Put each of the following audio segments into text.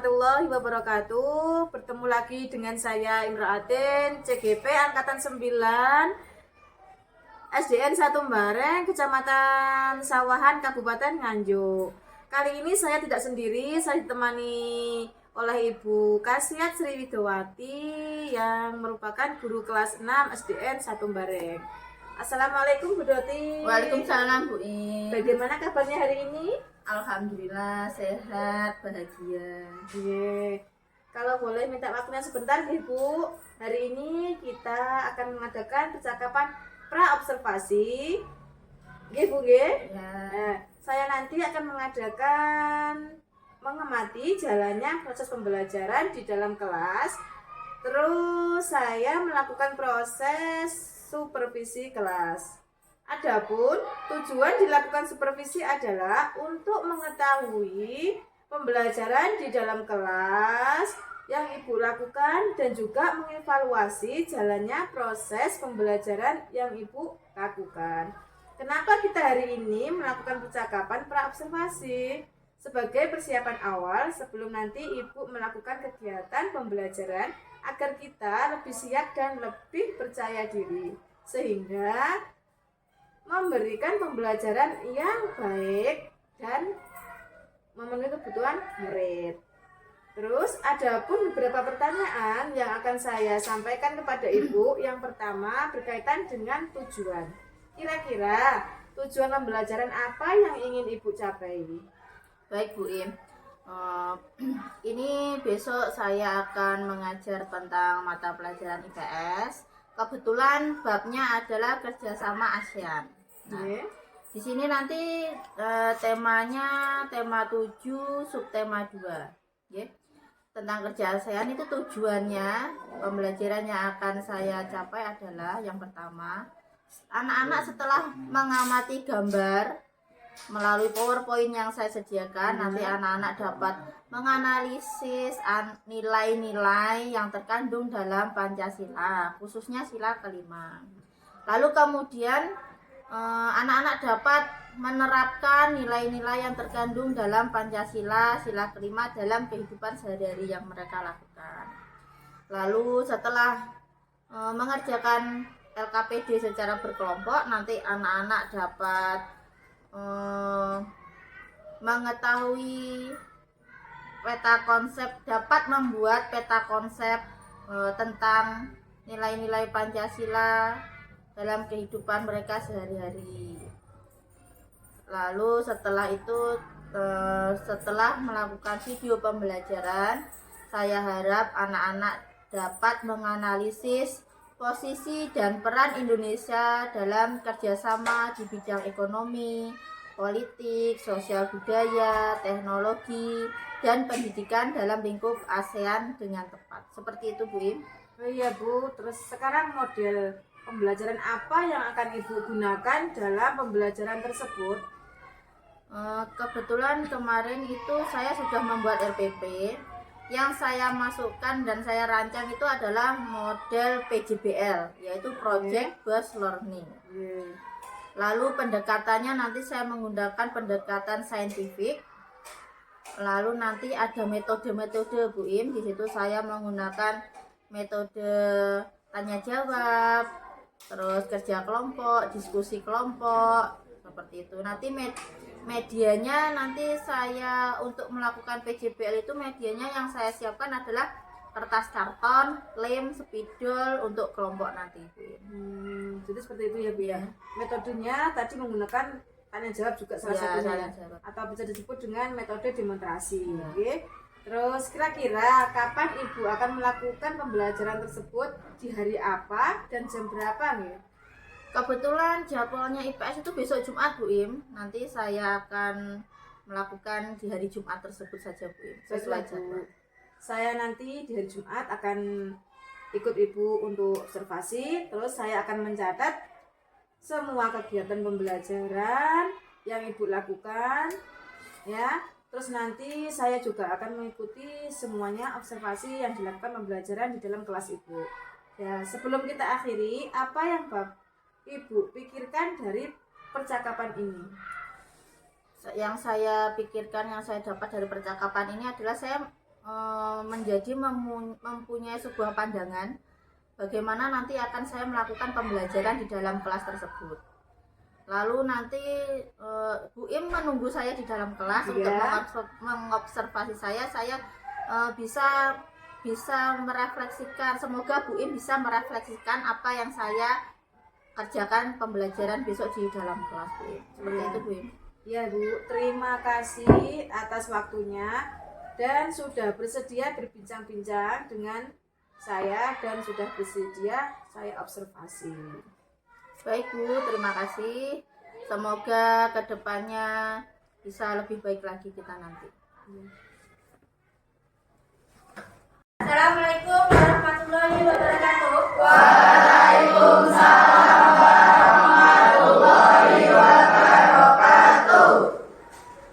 warahmatullahi wabarakatuh. Bertemu lagi dengan saya Imraatin, CGP Angkatan 9, SDN 1 Bareng, Kecamatan Sawahan, Kabupaten Nganjuk. Kali ini saya tidak sendiri, saya ditemani oleh Ibu Kasiat Sri Widowati yang merupakan guru kelas 6 SDN 1 Bareng. Assalamualaikum Bu Doti. Waalaikumsalam Bu In. Bagaimana kabarnya hari ini? Alhamdulillah sehat, bahagia. Kalau boleh minta waktunya sebentar Bu. Hari ini kita akan mengadakan percakapan pra-observasi. Bu. Ya. Saya nanti akan mengamati jalannya proses pembelajaran di dalam kelas. Terus saya melakukan proses supervisi kelas. Adapun tujuan dilakukan supervisi adalah untuk mengetahui pembelajaran di dalam kelas yang Ibu lakukan dan juga mengevaluasi jalannya proses pembelajaran yang Ibu lakukan. Kenapa kita hari ini melakukan percakapan pra-observasi? Sebagai persiapan awal sebelum nanti Ibu melakukan kegiatan pembelajaran agar kita lebih siap dan lebih percaya diri, sehingga memberikan pembelajaran yang baik dan memenuhi kebutuhan murid. Terus ada pun beberapa pertanyaan yang akan saya sampaikan kepada Ibu. Yang pertama berkaitan dengan tujuan. Kira-kira tujuan pembelajaran apa yang ingin Ibu capai? Baik Bu In. Ini besok saya akan mengajar tentang mata pelajaran IPS. Kebetulan babnya adalah kerjasama ASEAN. Nah, di sini nanti temanya tema 7, subtema 2. Tentang kerja ASEAN itu tujuannya, pembelajaran yang akan saya capai adalah yang pertama, anak-anak setelah mengamati gambar melalui PowerPoint yang saya sediakan, nanti anak-anak dapat menganalisis nilai-nilai yang terkandung dalam Pancasila, khususnya sila kelima. Lalu kemudian anak-anak dapat menerapkan nilai-nilai yang terkandung dalam Pancasila, sila kelima dalam kehidupan sehari-hari yang mereka lakukan. Lalu setelah mengerjakan LKPD secara berkelompok, nanti anak-anak dapat mengetahui peta konsep, dapat membuat peta konsep tentang nilai-nilai Pancasila dalam kehidupan mereka sehari-hari. Lalu setelah itu, setelah melakukan video pembelajaran, saya harap anak-anak dapat menganalisis posisi dan peran Indonesia dalam kerjasama di bidang ekonomi, politik, sosial budaya, teknologi, dan pendidikan dalam lingkup ASEAN dengan tepat. Seperti itu Bu Im. Oh iya Bu, terus sekarang model pembelajaran apa yang akan Ibu gunakan dalam pembelajaran tersebut? Kebetulan kemarin itu saya sudah membuat RPP. Yang saya masukkan dan saya rancang itu adalah model PJBL, yaitu Project Based Learning. Lalu pendekatannya nanti saya menggunakan pendekatan saintifik. Lalu nanti ada metode-metode Bu Im. Di situ saya menggunakan metode tanya jawab, terus kerja kelompok, diskusi kelompok, seperti itu. Nanti medianya nanti saya untuk melakukan PJBL itu medianya yang saya siapkan adalah kertas karton, lem, spidol untuk kelompok nanti. Jadi seperti itu ya Bu ya. Metodenya tadi menggunakan tanya jawab juga salah satunya, atau bisa disebut dengan metode demonstrasi. Terus kira-kira kapan Ibu akan melakukan pembelajaran tersebut, di hari apa dan jam berapa nih? Kebetulan jadwalnya IPS itu besok Jumat Bu Im. Nanti saya akan melakukan di hari Jumat tersebut saja Bu Im. Sesuai jadwal. Saya nanti di hari Jumat akan ikut Ibu untuk observasi. Terus saya akan mencatat semua kegiatan pembelajaran yang Ibu lakukan, ya. Terus nanti saya juga akan mengikuti semuanya observasi yang dilakukan pembelajaran di dalam kelas Ibu. Ya, sebelum kita akhiri, apa yang Ibu pikirkan dari percakapan ini? Yang saya pikirkan, yang saya dapat dari percakapan ini adalah saya mempunyai sebuah pandangan bagaimana nanti akan saya melakukan pembelajaran di dalam kelas tersebut. Lalu nanti Bu Im menunggu saya di dalam kelas untuk mengobservasi saya bisa merefleksikan. Semoga Bu Im bisa merefleksikan apa yang saya kerjakan pembelajaran besok di dalam kelas, Bu Im. Seperti itu, Bu Im. Ya, Bu, terima kasih atas waktunya dan sudah bersedia berbincang-bincang dengan saya dan sudah bersedia saya observasi. Baik, Bu, terima kasih. Semoga kedepannya bisa lebih baik lagi kita nanti. Assalamualaikum warahmatullahi wabarakatuh. Waalaikumsalam warahmatullahi wabarakatuh.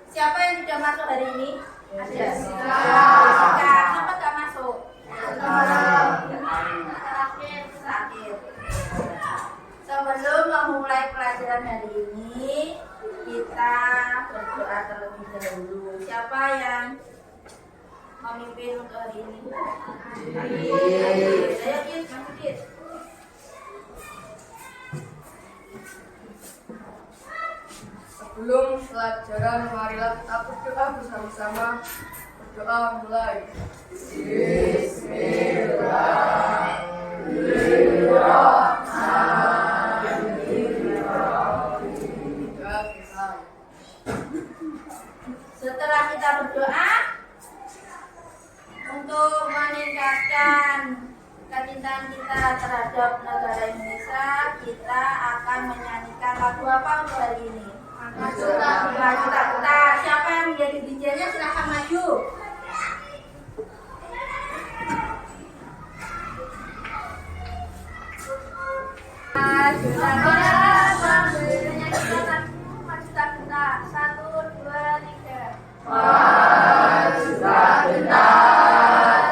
Siapa yang sudah masuk hari ini? Ada. Kenapa gak masuk? Sakit. Sebelum memulai pelajaran hari ini, kita berdoa terlebih dahulu. Siapa yang memimpin untuk hari ini? Ayo, Kit, maju, Kit. Sebelum pelajaran, marilah kita berdoa bersama-sama. Berdoa mulai. Setelah kita berdoa untuk meningkatkan kecintaan kita terhadap negara Indonesia, kita akan menyanyikan lagu apa untuk hari ini? Maju tak putar. Siapa yang menjadi DJ-nya silahkan maju. Maju tak putar. Maju tak putar. 1, 2, 3. Maju tak putar.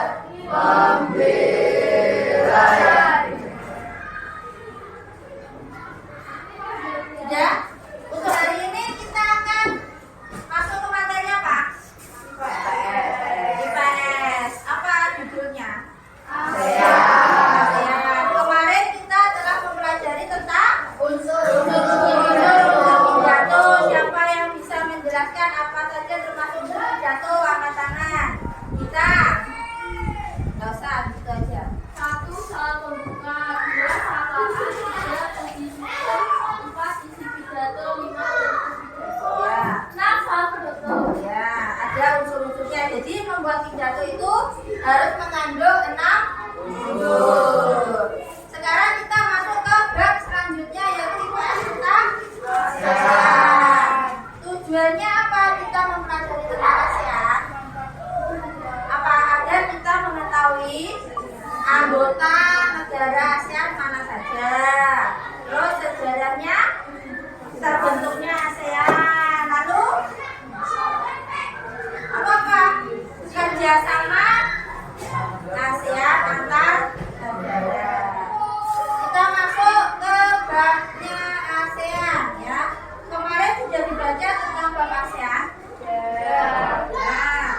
Membela. Sudah. Untuk hari ini kita akan masuk ke materi apa? IPS. Apa judulnya? ASEAN. Kemarin kita telah mempelajari tentang unsur pidato. Siapa yang bisa menjelaskan apa saja termasuk unsur pidato? Angkat tangan. Kita. Gak usah, gitu aja. 1. Saat pembuka. 2. Sapaan. 3. Pembicara. 4. Isi pidato. 5. Ya. 6. Saat penutup. Ya, ada unsur-unsurnya. Jadi membuat pidato itu harus mengandung 6 unsur. Sekarang kita masuk ke bab selanjutnya, yaitu IPS tentang ASEAN. Tujuannya apa kita mempelajari tentang ASEAN? Apa agar kita mengetahui anggota negara ASEAN mana saja, terus sejarahnya terbentuknya ASEAN, lalu apakah kerjasama ASEAN antar negara. Kita masuk ke babnya ASEAN, ya. Kemarin sudah dibaca tentang bab ASEAN. Nah,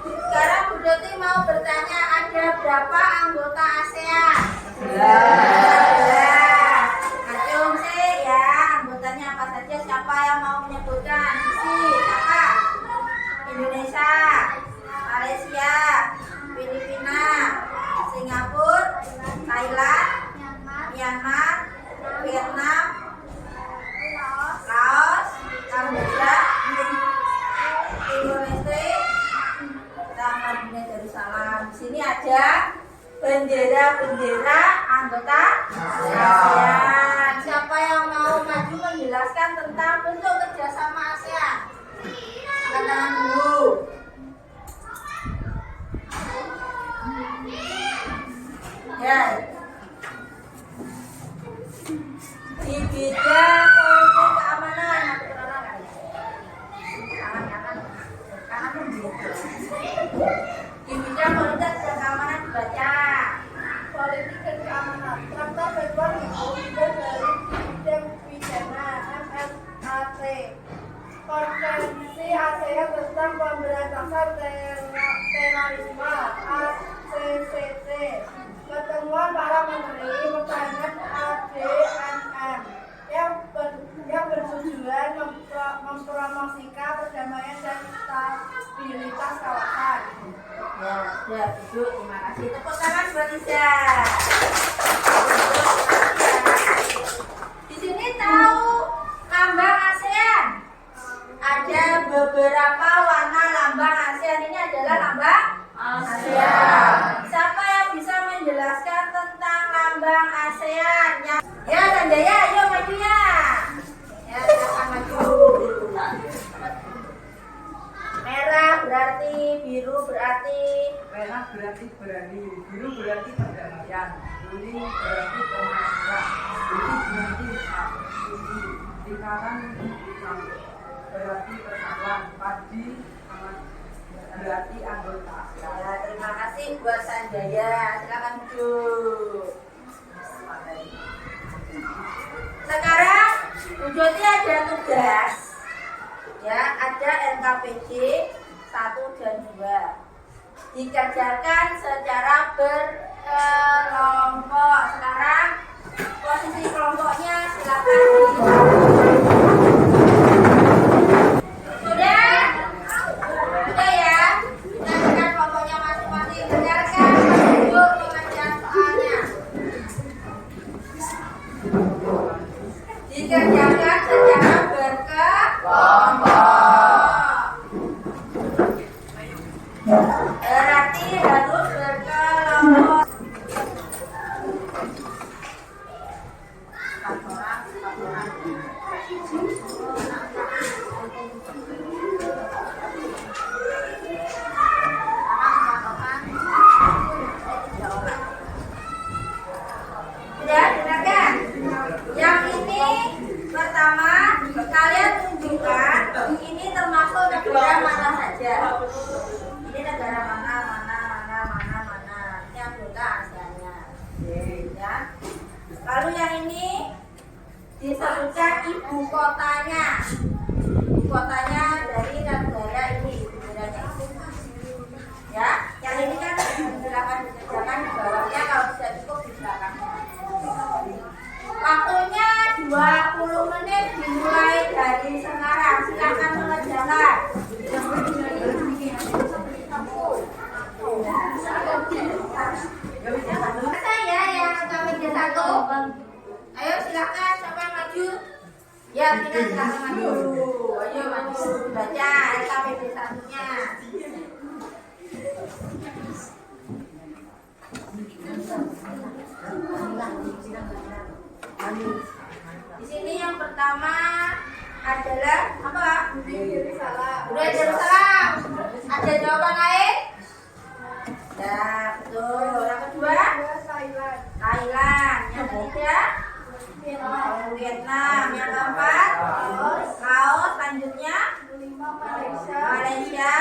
sekarang Bu Doti mau bertanya, ada berapa anggota ASEAN? 11. Acung sih ya, anggotanya apa saja? Siapa yang mau menyebutkan? Siapa? Indonesia, Malaysia, Filipina, Singapura, Thailand, Myanmar, Vietnam, Laos, Kamboja, Indonesia, sama Brunei Darussalam. Di sini ada bendera-bendera anggota ASEAN. Siapa yang mau maju menjelaskan tentang bentuk kerjasama ASEAN? Angkat tangan dulu. Ya. Di bidang politik keamanan. Kanan di bidang politik dan keamanan dibaca. Politik dan keamanan. Traktat Bebas Auditor dari bidang pidana MFAC. Konvensi ASEAN tentang pemberantasan Ya, duduk. Terima kasih. Tepuk tangan buat Iza. Di sini tahu lambang ASEAN. Ada beberapa warna lambang ASEAN. Ini adalah lambang ASEAN. Siapa yang bisa menjelaskan tentang lambang ASEAN? Ya, Sanjaya, ayo maju ya. Ya, silakan maju. Merah berarti, biru berarti. Merah berarti berani, biru berarti perdamaian, kuning berarti kemakmuran, putih berarti satu, lingkaran berarti persatuan, padi berarti anggota. Ya, terima kasih buat Sanjaya. Silakan duduk. Sekarang Bu Joti ada tugas. Ya, ada NKPJ 1 dan 2. Dikerjakan secara berkelompok. Sekarang posisi kelompoknya silakan. Sudah? Sudah ya? Kita kerjakan kelompoknya masing-masing. Dengarkan dulu pengerjaan soalnya. Dikerjakan secara berkelompok. Berarti harus berkelompok. Sudah dengarkan? Yang ini pertama kalian tunjukkan ini termasuk negara mana saja. Ini negara mana. Ini anggota ASEAN-nya. Ya. Lalu yang ini disebutkan ibu kotanya. Ibu kotanya dari negara ini, negaranya itu. Ya, yang ini kan silakan dikerjakan di bawahnya, kalau tidak cukup di belakangnya. Waktunya 20 menit dimulai dari sekarang. Silakan mengerjakan. Saya yang KPJ 1. Ayo silakan siapa yang maju? Ya, kita silakan maju. Ayo maju baca KPJ 1-nya. Di sini yang pertama adalah apa? Budaya Darussalam. Ada jawaban lain? Ya, betul. Yang kedua? Thailand. Yang ketiga? Vietnam. Yang keempat? Laos. Selanjutnya? Malaysia.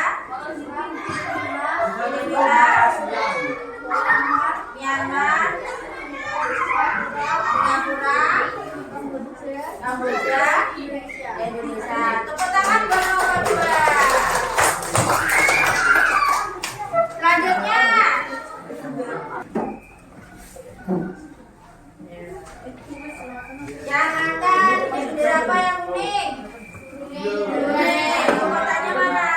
Filipina. Myanmar. Singapura. Kamboja. Indonesia. Tepuk tangan buat nomor 2. Selanjutnya yang akan bendera apa yang kuning? Kuning. Kotanya mana?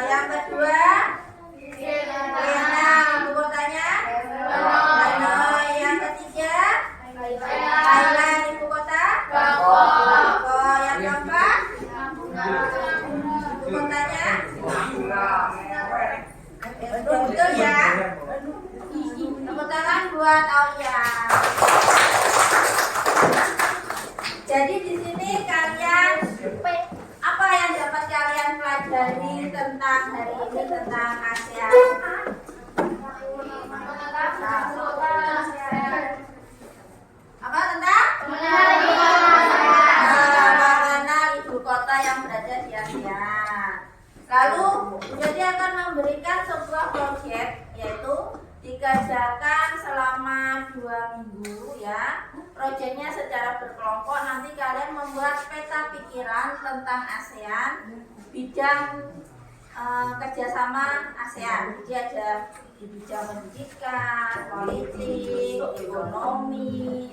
Yang kedua Vietnam. Kotanya Hanoi. Yang ketiga Thailand. Ibu kota Bangkok. Yang keempat ibu kotanya betul ya. Tepuk tangan buat Aulia. Jadi di sini kalian apa yang dapat kalian pelajari tentang hari ini tentang ASEAN? Apa tentang? Mengenal ibu kota yang berada di ASEAN. Lalu jadi akan memberikan sebuah proyek, yaitu dikerjakan selama 2 minggu ya. Proyeknya secara berkelompok. Nanti kalian membuat peta pikiran tentang ASEAN, bidang kerjasama ASEAN. Jadi ada di bidang pendidikan, politik, ekonomi,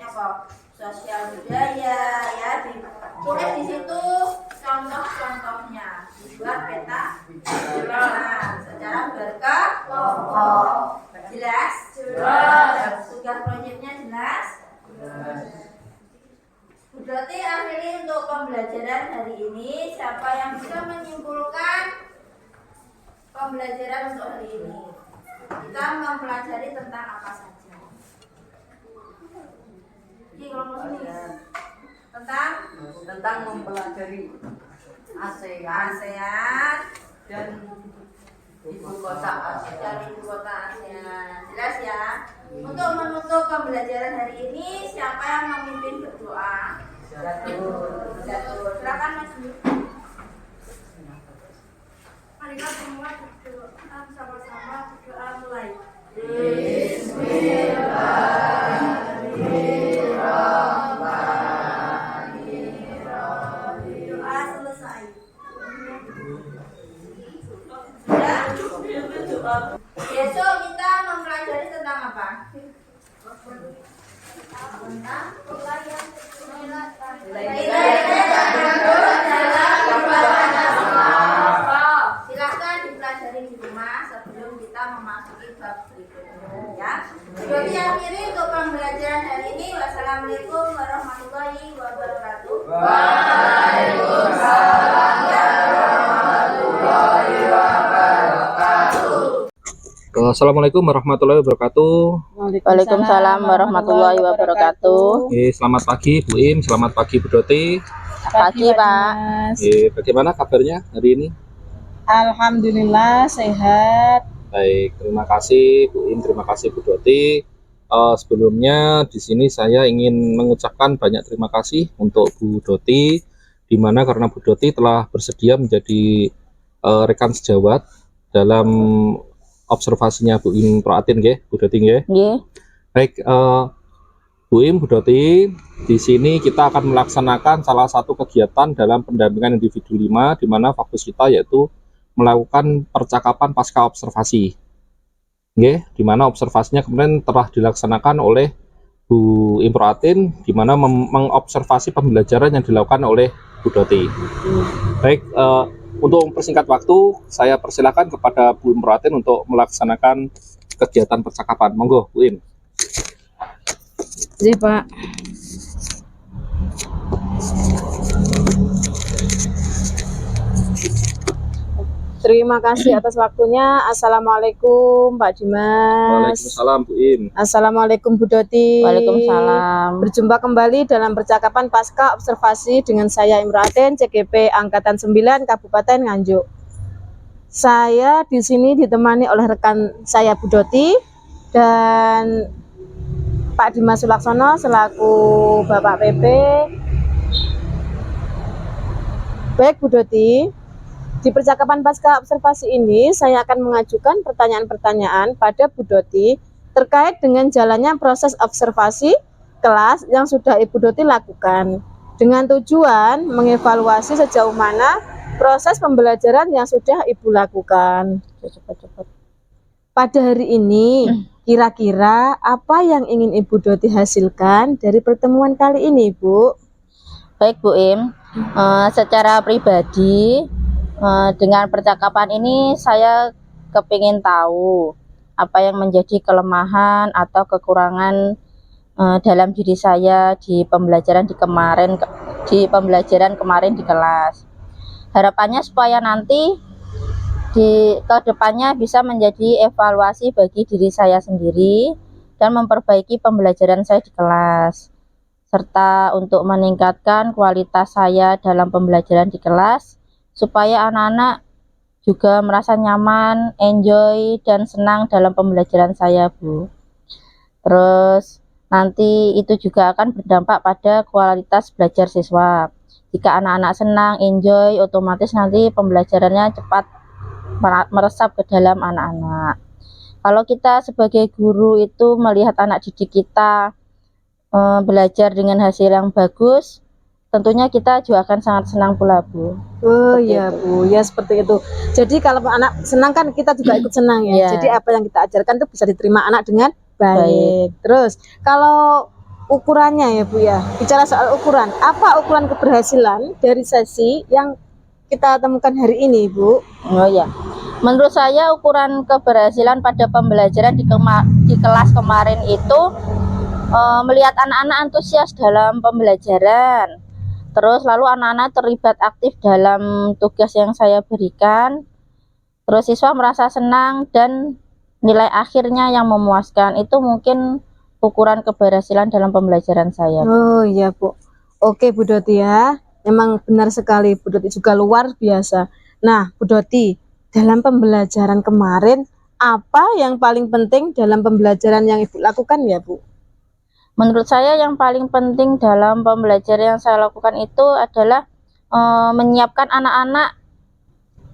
sosial budaya ya. Tulis di situ contoh-contohnya. Buat peta nah, secara berkelompok. Jelas? Tugas proyeknya jelas? Berarti akhirnya untuk pembelajaran hari ini, siapa yang bisa menyimpulkan pembelajaran untuk hari ini? Kita mempelajari tentang apa saja? Ini kelompok sini. Tentang mempelajari ASEAN dan ibu kota ASEAN. dari ibu kota ASEAN. Jelas ya? Untuk menutup pembelajaran hari ini, siapa yang memimpin berdoa? Jatuh. Silakan Mas Yu. Mari kita semua berdoa sama-sama, berdoa mulai. Doa selesai. Sudah? Besok kita mempelajari tentang apa? Tentang silahkan dipelajari di rumah sebelum kita memasuki bab berikutnya ya. Jadi akhiri untuk pembelajaran hari ini. Wassalamualaikum warahmatullahi wabarakatuh. Assalamualaikum warahmatullahi wabarakatuh. Waalaikumsalam warahmatullahi wabarakatuh. Selamat pagi Bu Im, selamat pagi Bu Doti. Pagi Pak. Bagaimana kabarnya hari ini? Alhamdulillah sehat. Baik, terima kasih Bu Im, terima kasih Bu Doti. Sebelumnya di sini saya ingin mengucapkan banyak terima kasih untuk Bu Doti, di mana karena Bu Doti telah bersedia menjadi rekan sejawat dalam observasinya Bu Im Proatin nggih, Bu Doti nggih. Nggih. Baik, Bu Im, Bu Doti, di sini kita akan melaksanakan salah satu kegiatan dalam pendampingan individu 5, di mana fokus kita yaitu melakukan percakapan pasca observasi. Nggih, di mana observasinya kemarin telah dilaksanakan oleh Bu Im Proatin, di mana mengobservasi pembelajaran yang dilakukan oleh Bu Doti. Baik, untuk mempersingkat waktu, saya persilakan kepada Bu Im Proatin untuk melaksanakan kegiatan percakapan. Monggo, Bu Im. Iya Pak. Terima kasih atas waktunya. Assalamualaikum Pak Dimas. Waalaikumsalam Bu Im. Assalamualaikum Bu Doti. Waalaikumsalam. Berjumpa kembali dalam percakapan pasca observasi dengan saya Imraten, CGP Angkatan 9 Kabupaten Nganjuk. Saya di sini ditemani oleh rekan saya Bu Doti dan Pak Dimas Sulaksono selaku Bapak PP. Baik Bu Doti, di percakapan pasca observasi ini saya akan mengajukan pertanyaan-pertanyaan pada Bu Doti terkait dengan jalannya proses observasi kelas yang sudah Ibu Doti lakukan, dengan tujuan mengevaluasi sejauh mana proses pembelajaran yang sudah Ibu lakukan. Pada hari ini, kira-kira apa yang ingin Ibu Doti hasilkan dari pertemuan kali ini, Bu? Baik Bu Im, secara pribadi dengan percakapan ini saya kepingin tahu apa yang menjadi kelemahan atau kekurangan dalam diri saya di pembelajaran kemarin di kelas. Harapannya supaya nanti di kedepannya bisa menjadi evaluasi bagi diri saya sendiri dan memperbaiki pembelajaran saya di kelas, serta untuk meningkatkan kualitas saya dalam pembelajaran di kelas supaya anak-anak juga merasa nyaman, enjoy, dan senang dalam pembelajaran saya, Bu. Terus nanti itu juga akan berdampak pada kualitas belajar siswa. Jika anak-anak senang, enjoy, otomatis nanti pembelajarannya cepat meresap ke dalam anak-anak. Kalau kita sebagai guru itu melihat anak didik kita belajar dengan hasil yang bagus, tentunya kita juga akan sangat senang pula, Bu. Oh iya Bu, ya seperti itu. Jadi kalau anak senang kan kita juga ikut senang ya. Iya. Jadi apa yang kita ajarkan itu bisa diterima anak dengan baik. Terus kalau ukurannya ya Bu ya, bicara soal ukuran, apa ukuran keberhasilan dari sesi yang kita temukan hari ini, Bu? Oh ya, menurut saya ukuran keberhasilan pada pembelajaran di kelas kemarin itu melihat anak-anak antusias dalam pembelajaran, terus lalu anak-anak terlibat aktif dalam tugas yang saya berikan, terus siswa merasa senang dan nilai akhirnya yang memuaskan. Itu mungkin ukuran keberhasilan dalam pembelajaran saya. Oh iya, Bu. Oke, Bu Doti ya. Memang benar sekali, Bu Doti juga luar biasa. Nah, Bu Doti, dalam pembelajaran kemarin, apa yang paling penting dalam pembelajaran yang Ibu lakukan ya, Bu? Menurut saya yang paling penting dalam pembelajaran yang saya lakukan itu adalah menyiapkan anak-anak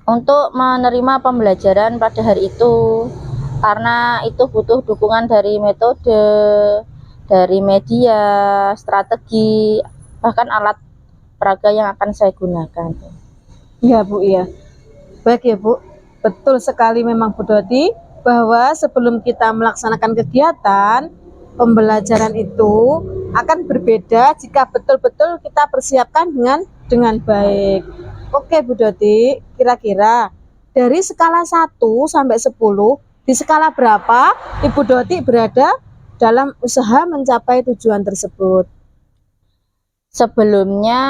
untuk menerima pembelajaran pada hari itu, karena itu butuh dukungan dari metode, dari media, strategi, bahkan alat peraga yang akan saya gunakan. Iya, Bu, iya. Baik ya, Bu. Betul sekali memang, Bu Doti, bahwa sebelum kita melaksanakan kegiatan, pembelajaran itu akan berbeda jika betul-betul kita persiapkan dengan baik. Oke, Bu Doti, kira-kira dari skala 1 sampai 10, di skala berapa Ibu Doti berada dalam usaha mencapai tujuan tersebut? Sebelumnya,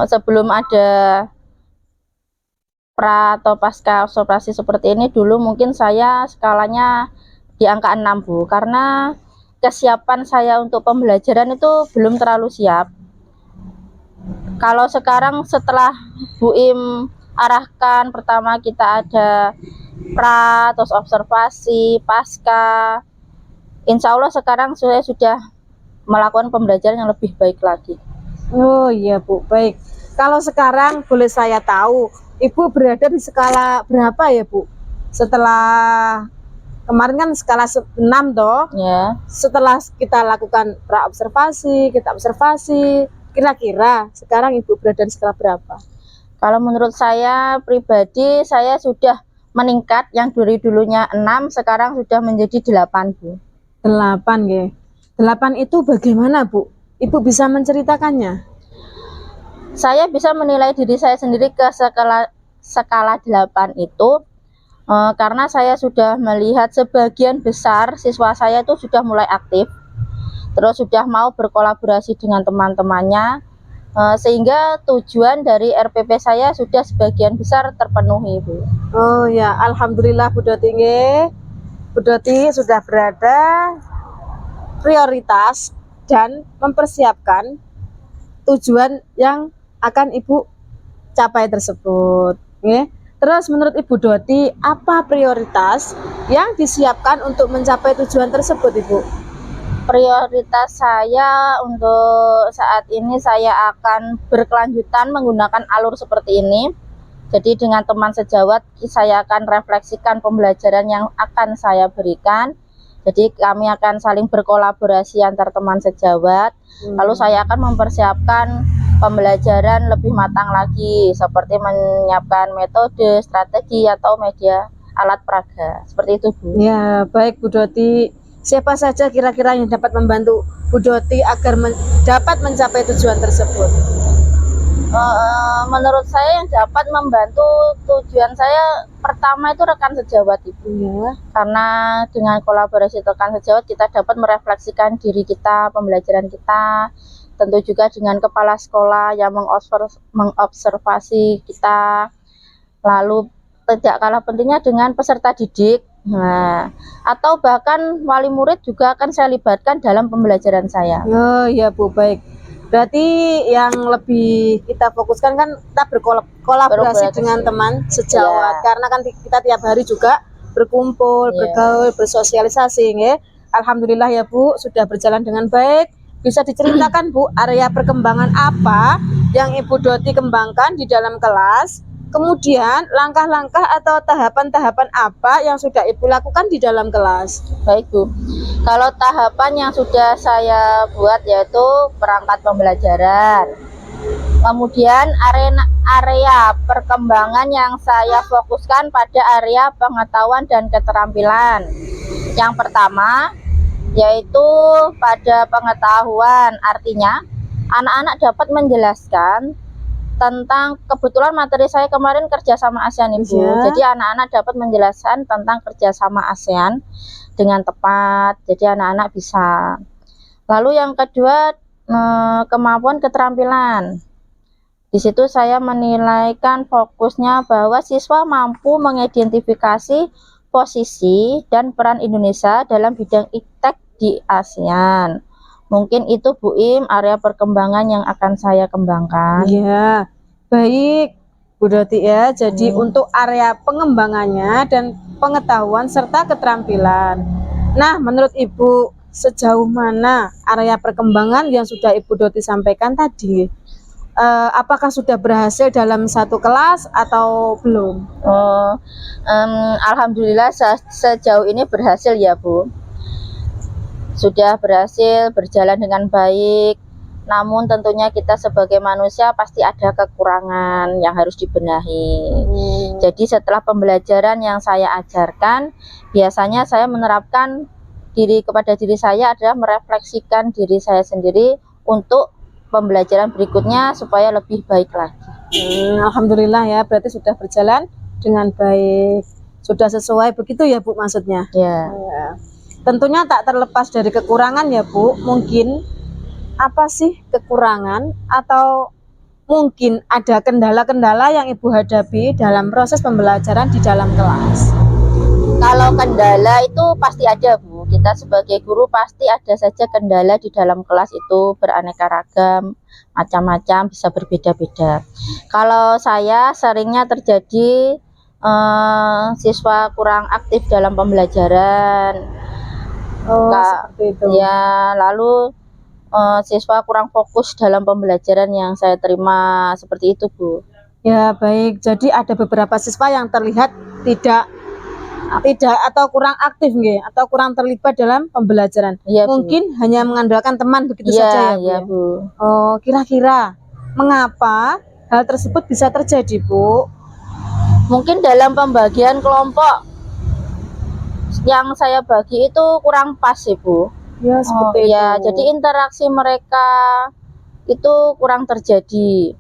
sebelum ada pra atau pasca observasi seperti ini, dulu mungkin saya skalanya di angka 6, Bu, karena kesiapan saya untuk pembelajaran itu belum terlalu siap. Kalau sekarang setelah Bu Im arahkan, pertama kita ada pra, terus observasi, pasca, insya Allah sekarang saya sudah melakukan pembelajaran yang lebih baik lagi. Oh iya, Bu, baik. Kalau sekarang boleh saya tahu, Ibu berada di skala berapa ya, Bu? Setelah kemarin kan skala 6 toh. Ya. Setelah kita lakukan pra-observasi, kita observasi, kira-kira sekarang Ibu berada di skala berapa? Kalau menurut saya pribadi, saya sudah meningkat, yang dari dulunya 6 sekarang sudah menjadi 8, Bu. 8 ya. 8 itu bagaimana, Bu? Ibu bisa menceritakannya? Saya bisa menilai diri saya sendiri ke skala 8 itu karena saya sudah melihat sebagian besar siswa saya itu sudah mulai aktif, terus sudah mau berkolaborasi dengan teman-temannya, sehingga tujuan dari RPP saya sudah sebagian besar terpenuhi, Bu. Oh ya, alhamdulillah Bu Doti. Bu Doti sudah berada prioritas dan mempersiapkan tujuan yang akan Ibu capai tersebut. Terus menurut Ibu Doti, apa prioritas yang disiapkan untuk mencapai tujuan tersebut, Ibu? Prioritas saya untuk saat ini, saya akan berkelanjutan menggunakan alur seperti ini. Jadi dengan teman sejawat saya akan refleksikan pembelajaran yang akan saya berikan. Jadi kami akan saling berkolaborasi antar teman sejawat. Lalu saya akan mempersiapkan pembelajaran lebih matang lagi, seperti menyiapkan metode, strategi, atau media alat peraga. Seperti itu, Bu. Ya, baik Bu Doti. Siapa saja kira-kira yang dapat membantu Bu Doti agar dapat mencapai tujuan tersebut? Menurut saya yang dapat membantu tujuan saya pertama itu rekan sejawat, Ibu. Ya. Karena dengan kolaborasi rekan sejawat kita dapat merefleksikan diri kita, pembelajaran kita, tentu juga dengan kepala sekolah yang mengobservasi kita, lalu tidak kalah pentingnya dengan peserta didik, atau bahkan wali murid juga akan saya libatkan dalam pembelajaran saya. Oh ya, Bu, baik. Berarti yang lebih kita fokuskan kan kita berkolaborasi dengan teman sejawat, karena kan kita tiap hari juga berkumpul, bergaul, bersosialisasi, ya. Alhamdulillah ya, Bu, sudah berjalan dengan baik. Bisa diceritakan, Bu, area perkembangan apa yang Ibu Doti kembangkan di dalam kelas? Kemudian langkah-langkah atau tahapan-tahapan apa yang sudah Ibu lakukan di dalam kelas? Baik, Bu. Kalau tahapan yang sudah saya buat yaitu perangkat pembelajaran. Kemudian area perkembangan yang saya fokuskan pada area pengetahuan dan keterampilan. Yang pertama yaitu pada pengetahuan, artinya anak-anak dapat menjelaskan tentang kebetulan materi saya kemarin kerjasama ASEAN Ibu. Ya. Jadi anak-anak dapat menjelaskan tentang kerjasama ASEAN dengan tepat. Jadi anak-anak bisa. Lalu yang kedua kemampuan keterampilan. Di situ saya menilaikan fokusnya bahwa siswa mampu mengidentifikasi posisi dan peran Indonesia dalam bidang iptek di ASEAN. Mungkin itu Bu Im area perkembangan yang akan saya kembangkan. Iya, baik Bu Doti ya. Jadi untuk area pengembangannya dan pengetahuan serta keterampilan. Nah, menurut Ibu sejauh mana area perkembangan yang sudah Ibu Doti sampaikan tadi? Apakah sudah berhasil dalam satu kelas atau belum? Alhamdulillah sejauh ini berhasil ya Bu. Sudah berhasil berjalan dengan baik, namun tentunya kita sebagai manusia pasti ada kekurangan yang harus dibenahi. Jadi setelah pembelajaran yang saya ajarkan, biasanya saya menerapkan kepada diri saya adalah merefleksikan diri saya sendiri untuk pembelajaran berikutnya supaya lebih baik lagi. Alhamdulillah ya, berarti sudah berjalan dengan baik, sudah sesuai begitu ya Bu maksudnya? Ya. Tentunya tak terlepas dari kekurangan ya Bu. Mungkin apa sih kekurangan atau mungkin ada kendala-kendala yang Ibu hadapi dalam proses pembelajaran di dalam kelas? Kalau kendala itu pasti ada Bu. Kita sebagai guru pasti ada saja kendala di dalam kelas, itu beraneka ragam, macam-macam, bisa berbeda-beda. Kalau saya seringnya terjadi siswa kurang aktif dalam pembelajaran. Seperti itu. Ya, lalu siswa kurang fokus dalam pembelajaran yang saya terima, seperti itu Bu. Ya baik, jadi ada beberapa siswa yang terlihat tidak atau kurang aktif nggih, atau kurang terlibat dalam pembelajaran. Ya, mungkin hanya mengandalkan teman begitu saja ya Bu. Bu. Kira-kira mengapa hal tersebut bisa terjadi Bu? Mungkin dalam pembagian kelompok yang saya bagi itu kurang pas sih Bu. Ya seperti itu. Ya, jadi interaksi mereka itu kurang terjadi.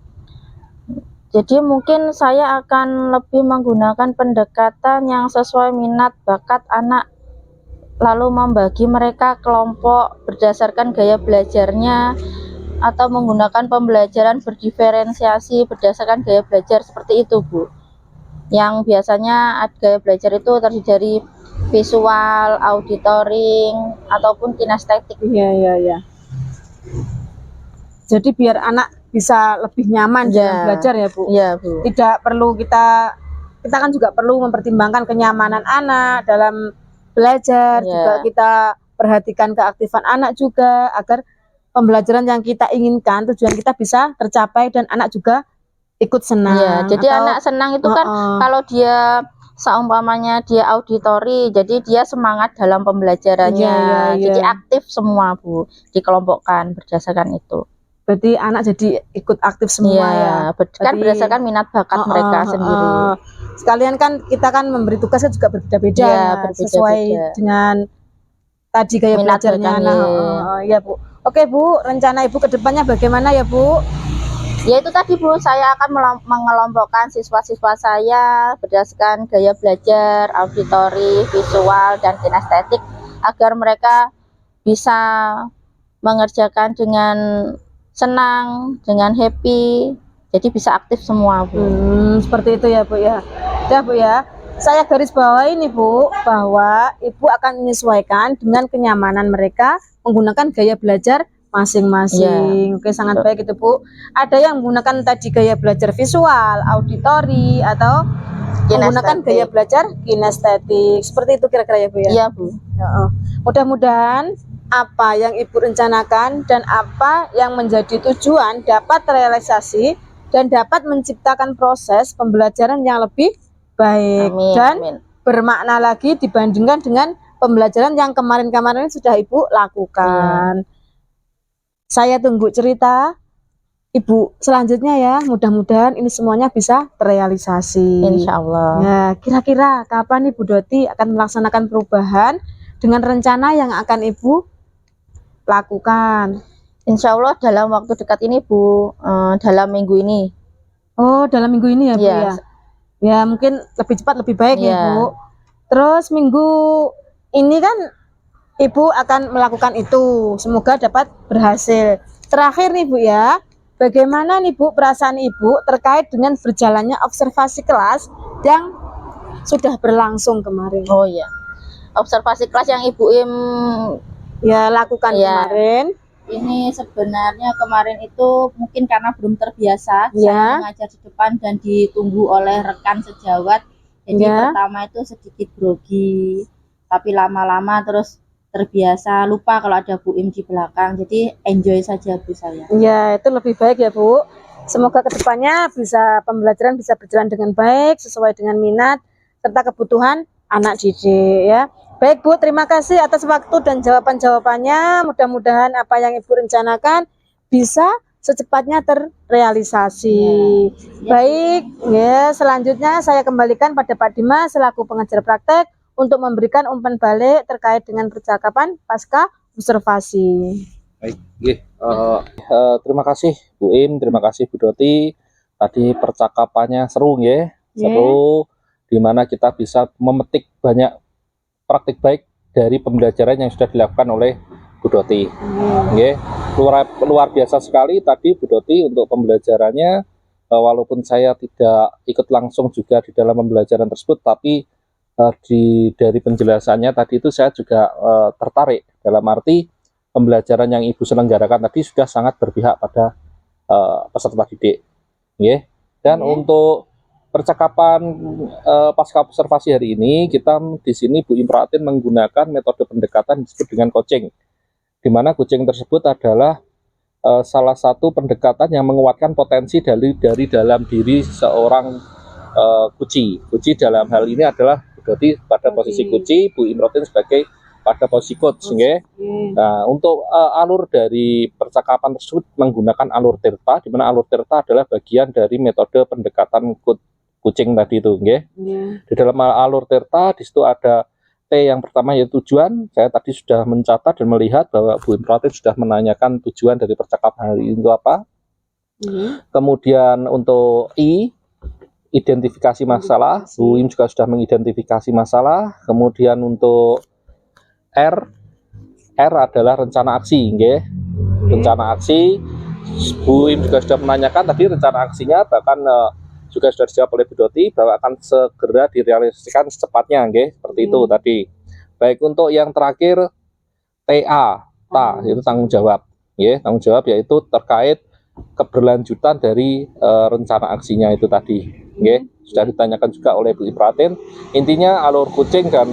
Jadi mungkin saya akan lebih menggunakan pendekatan yang sesuai minat bakat anak, lalu membagi mereka kelompok berdasarkan gaya belajarnya, atau menggunakan pembelajaran berdiferensiasi berdasarkan gaya belajar, seperti itu Bu. Yang biasanya gaya belajar itu terdiri dari visual, auditoring, ataupun kinestetik. Iya. Jadi biar anak bisa lebih nyaman dalam belajar ya Bu. Iya Bu. Tidak perlu kita kan juga perlu mempertimbangkan kenyamanan anak dalam belajar, juga kita perhatikan keaktifan anak juga agar pembelajaran yang kita inginkan, tujuan kita bisa tercapai dan anak juga ikut senang. Ya, jadi anak senang itu kan kalau dia seumpamanya dia auditori, jadi dia semangat dalam pembelajarannya. Jadi aktif semua Bu, dikelompokkan berdasarkan itu. Berarti anak jadi ikut aktif semua ya. Kan berdasarkan minat bakat mereka sendiri. Sekalian kan kita kan memberi tugasnya juga berbeda-beda, sesuai dengan tadi gaya belajarnya. Ya Bu. Oke Bu, rencana Ibu kedepannya bagaimana ya Bu? Ya itu tadi Bu, saya akan mengelompokkan siswa-siswa saya berdasarkan gaya belajar, auditori, visual, dan kinestetik agar mereka bisa mengerjakan dengan senang, dengan happy, jadi bisa aktif semua Bu. Seperti itu ya Bu ya. Ya Bu ya, saya garis bawahi ini Bu, bahwa Ibu akan menyesuaikan dengan kenyamanan mereka menggunakan gaya belajar masing-masing. Oke, sangat baik itu Bu. Ada yang menggunakan tadi gaya belajar visual, auditori, atau menggunakan gaya belajar kinestetik. Seperti itu kira-kira ya Bu ya? Iya Bu. Mudah-mudahan apa yang Ibu rencanakan dan apa yang menjadi tujuan dapat terrealisasi dan dapat menciptakan proses pembelajaran yang lebih baik dan bermakna lagi dibandingkan dengan pembelajaran yang kemarin-kemarin sudah Ibu lakukan. Saya tunggu cerita Ibu selanjutnya ya. Mudah-mudahan ini semuanya bisa terrealisasi. Insya Allah. Ya, kira-kira kapan Ibu Doti akan melaksanakan perubahan dengan rencana yang akan Ibu lakukan? Insya Allah dalam waktu dekat ini Bu, dalam minggu ini Oh, dalam minggu ini ya, Bu Iya. ya? Ya, mungkin lebih cepat lebih baik ya, Iya. Bu. Terus minggu ini kan Ibu akan melakukan itu. Semoga dapat berhasil. Terakhir nih, Bu ya. Bagaimana nih, Bu, perasaan Ibu terkait dengan berjalannya observasi kelas yang sudah berlangsung kemarin? Oh iya. Observasi kelas yang Ibu Im Ya, lakukan Iya. kemarin. ini sebenarnya kemarin itu mungkin karena belum terbiasa Ya. saya mengajar di depan dan ditunggu oleh rekan sejawat. Jadi Ya. pertama itu sedikit grogi, tapi lama-lama terus terbiasa, lupa kalau ada Bu Im di belakang. Jadi enjoy saja Bu saya. Ya, itu lebih baik ya, Bu. Semoga kedepannya pembelajaran bisa berjalan dengan baik, sesuai dengan minat, serta kebutuhan anak didik ya. Baik Bu, terima kasih atas waktu dan jawaban-jawabannya. Mudah-mudahan apa yang Ibu rencanakan bisa secepatnya terrealisasi. Baik, ya selanjutnya saya kembalikan pada Pak Dimas selaku pengajar praktek untuk memberikan umpan balik terkait dengan percakapan pasca observasi. Baik, terima kasih Bu Im, terima kasih Bu Doti. Tadi percakapannya seru ya, seru, dimana kita bisa memetik banyak praktik baik dari pembelajaran yang sudah dilakukan oleh Bu Doti. Luar biasa sekali tadi Bu Doti untuk pembelajarannya. Walaupun saya tidak ikut langsung juga di dalam pembelajaran tersebut, tapi dari penjelasannya tadi itu saya juga tertarik, dalam arti pembelajaran yang Ibu selenggarakan tadi sudah sangat berpihak pada peserta didik. Dan untuk percakapan pasca observasi hari ini, kita di sini Bu Im Pratin menggunakan metode pendekatan disebut dengan coaching, di mana coaching tersebut adalah salah satu pendekatan yang menguatkan potensi dari dalam diri seorang kuci. Kuci dalam hal ini adalah berarti pada posisi kuci, Bu Im Pratin sebagai pada posisi coach. Nah, untuk alur dari percakapan tersebut menggunakan alur Tirta, di mana alur Tirta adalah bagian dari metode pendekatan kucing tadi itu. Di dalam alur Tirta di situ ada T yang pertama yaitu tujuan. Saya tadi sudah mencatat dan melihat bahwa Bu Im Pratin sudah menanyakan tujuan dari percakapan hari ini itu apa. Kemudian untuk I, identifikasi masalah. Bu Im juga sudah mengidentifikasi masalah. Kemudian untuk R adalah rencana aksi, rencana aksi. Bu Im juga sudah menanyakan tadi rencana aksinya, bahkan juga sudah dijawab oleh Bu Doti bahwa akan segera direalisasikan secepatnya, seperti itu tadi. Baik, untuk yang terakhir TA, itu tanggung jawab, tanggung jawab yaitu terkait keberlanjutan dari rencana aksinya itu tadi, sudah ditanyakan juga oleh Bu Im Pratin. Intinya alur coaching dan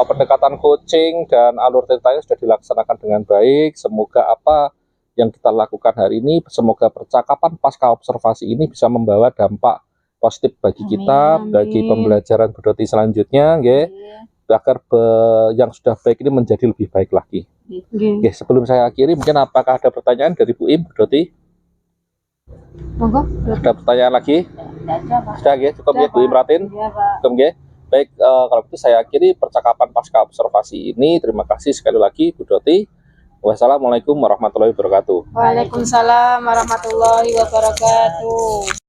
pendekatan coaching dan alur ceritanya sudah dilaksanakan dengan baik. Semoga apa yang kita lakukan hari ini, semoga percakapan pasca observasi ini bisa membawa dampak positif bagi kita, bagi pembelajaran Bu Doti selanjutnya, agar yang sudah baik ini menjadi lebih baik lagi. Sebelum saya akhiri, mungkin apakah ada pertanyaan dari Bu Im, Bu Doti? Monggo. Ada pertanyaan lagi? Sudah, cukup ya Bu Im Pratin? Cukup, baik, kalau itu saya akhiri percakapan pasca observasi ini. Terima kasih sekali lagi Bu Doti. Wassalamualaikum warahmatullahi wabarakatuh. Waalaikumsalam warahmatullahi wabarakatuh.